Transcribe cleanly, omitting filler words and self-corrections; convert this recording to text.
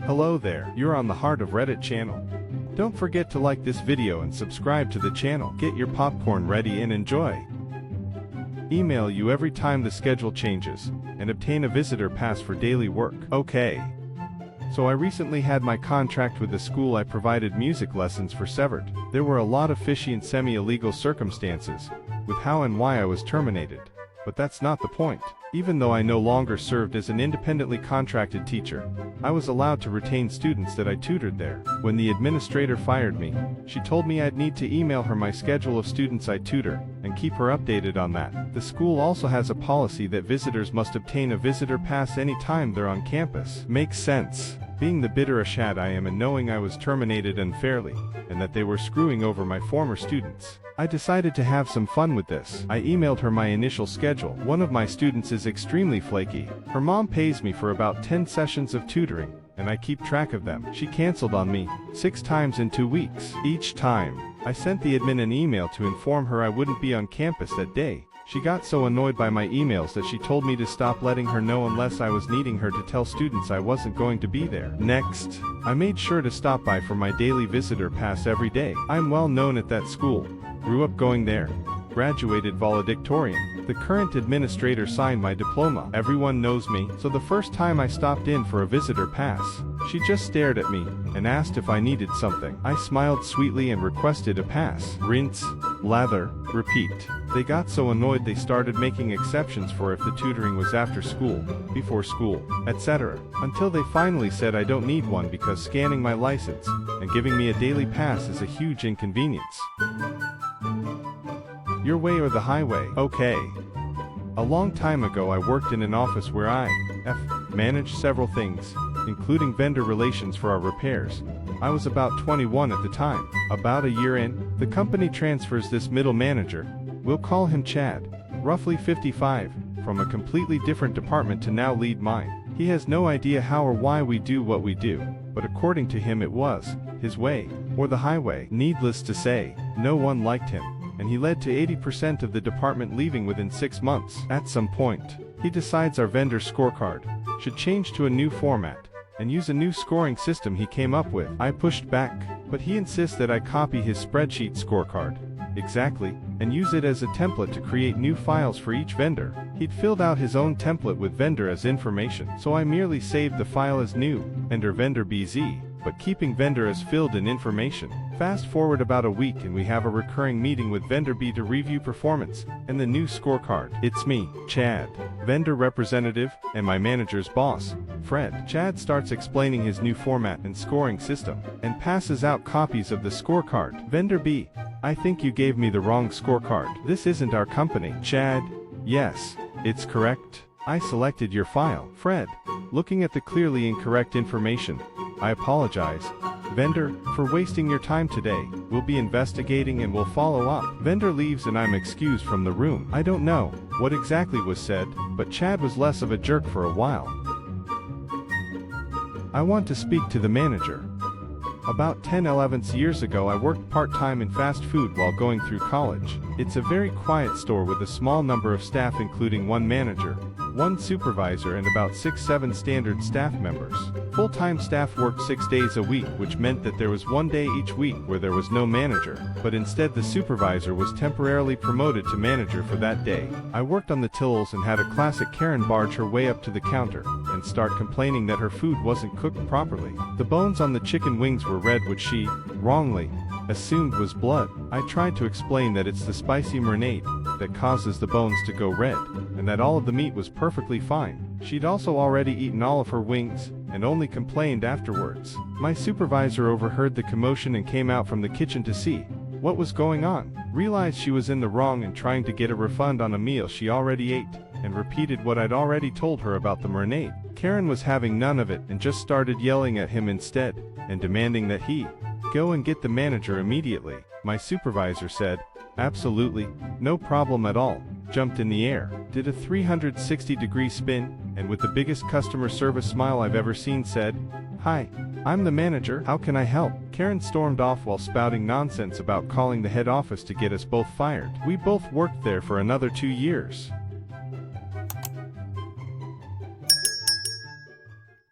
Hello there, you're on the Heart of Reddit channel. Don't forget to like this video and subscribe to the channel. Get your popcorn ready and enjoy. Email you every time the schedule changes, and obtain a visitor pass for daily work. Okay. So I recently had my contract with the school I provided music lessons for severed. There were a lot of fishy and semi-illegal circumstances with how and why I was terminated. But that's not the point. Even though I no longer served as an independently contracted teacher, I was allowed to retain students that I tutored there. When the administrator fired me, she told me I'd need to email her my schedule of students I tutor, and keep her updated on that. The school also has a policy that visitors must obtain a visitor pass anytime they're on campus. Makes sense. Being the bitter Ashad I am and knowing I was terminated unfairly, and that they were screwing over my former students, I decided to have some fun with this. I emailed her my initial schedule. One of my students is extremely flaky. Her mom pays me for about 10 sessions of tutoring, and I keep track of them. She canceled on me 6 times in 2 weeks. Each time, I sent the admin an email to inform her I wouldn't be on campus that day. She got so annoyed by my emails that she told me to stop letting her know unless I was needing her to tell students I wasn't going to be there. Next, I made sure to stop by for my daily visitor pass every day. I'm well known at that school. Grew up going there. Graduated valedictorian. The current administrator signed my diploma. Everyone knows me, so the first time I stopped in for a visitor pass, she just stared at me and asked if I needed something. I smiled sweetly and requested a pass. Rinse, lather, repeat. They got so annoyed they started making exceptions for if the tutoring was after school, before school, etc. Until they finally said I don't need one because scanning my license and giving me a daily pass is a huge inconvenience. Your way or the highway. Okay. A long time ago I worked in an office where I managed several things, including vendor relations for our repairs. I was about 21 at the time. About a year in, the company transfers this middle manager, we'll call him Chad, roughly 55, from a completely different department to now lead mine. He has no idea how or why we do what we do, but according to him it was his way, or the highway. Needless to say, no one liked him, and he led to 80% of the department leaving within 6 months. At some point, he decides our vendor scorecard should change to a new format, and use a new scoring system he came up with. I pushed back, but he insists that I copy his spreadsheet scorecard exactly, and use it as a template to create new files for each vendor. He'd filled out his own template with vendor as information, so I merely saved the file as new, enter vendor BZ, but keeping vendor as filled in information. Fast forward about a week and we have a recurring meeting with vendor B to review performance and the new scorecard. It's me, Chad, vendor representative, and my manager's boss, Fred. Chad starts explaining his new format and scoring system, and passes out copies of the scorecard. Vendor B, I think you gave me the wrong scorecard. This isn't our company. Chad, yes, it's correct. I selected your file. Fred, looking at the clearly incorrect information, I apologize, vendor, for wasting your time today. We'll be investigating and we'll follow up. Vendor leaves and I'm excused from the room. I don't know what exactly was said, but Chad was less of a jerk for a while. I want to speak to the manager. About 10-11 years ago I worked part-time in fast food while going through college. It's a very quiet store with a small number of staff including 1 manager, 1 supervisor and about 6-7 standard staff members. Full-time staff worked 6 days a week, which meant that there was 1 day each week where there was no manager, but instead the supervisor was temporarily promoted to manager for that day. I worked on the tills and had a classic Karen barge her way up to the counter and start complaining that her food wasn't cooked properly. The bones on the chicken wings were red, which she, wrongly, assumed was blood. I tried to explain that it's the spicy marinade that causes the bones to go red, and that all of the meat was perfectly fine. She'd also already eaten all of her wings, and only complained afterwards. My supervisor overheard the commotion and came out from the kitchen to see what was going on, realized she was in the wrong and trying to get a refund on a meal she already ate, and repeated what I'd already told her about the marinade. Karen was having none of it and just started yelling at him instead, and demanding that he go and get the manager immediately. My supervisor said, absolutely, no problem at all, jumped in the air, did a 360-degree spin, and with the biggest customer service smile I've ever seen said, "Hi, I'm the manager, how can I help?" Karen stormed off while spouting nonsense about calling the head office to get us both fired. We both worked there for another 2 years.